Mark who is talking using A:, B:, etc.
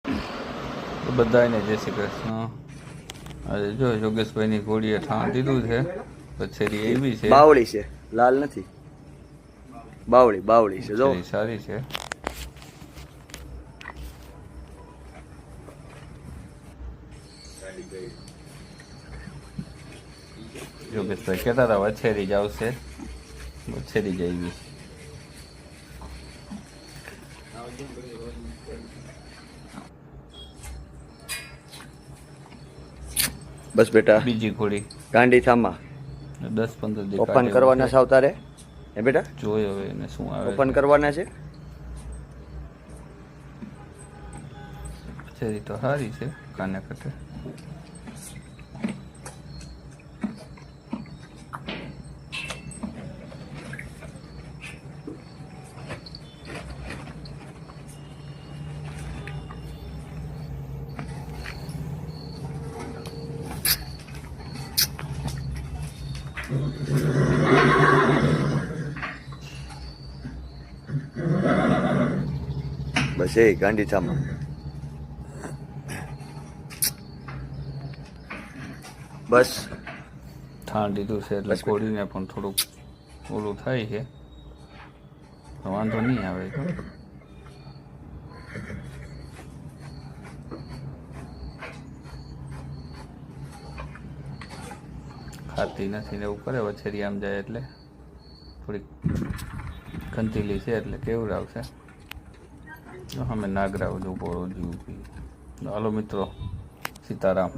A: તો બધાને જય શ્રી કૃષ્ણ. આજે જો યોગેશભાઈની ઘોડીએ ઠાણ દીધું છે. વછેરી એવી છે,
B: બાવળી છે, લાલ નથી. બાવળી છે. જો
A: સારી છે. યોગેશભાઈ કહેતા હતા વછેરી જ આવશે, વછેરી જ આવી.
B: બસ બેટા,
A: બીજી ઘોડી
B: ગાંડી થામા
A: 10-15 દી
B: ઓપન કરવાના છે આવતા રે. હે બેટા,
A: જોઈ હવે એને શું આવે.
B: ઓપન કરવાના છે.
A: વછેરી તો સારી છે, કાને કટે.
B: બસ એ ગાંડી થામા. બસ
A: ઠાણ દીધું છે એટલે ઘોડીને પણ થોડુંક ઓલું થાય છે, વાંધો નહીં આવે. ખાતી નથી ને એવું કરે વછેરી આમ જાય એટલે થોડીક ખંતીલી છે એટલે કેવું આવશે. અમે નાગરાવ જો બોલો જીવ. હાલો મિત્રો, સીતારામ.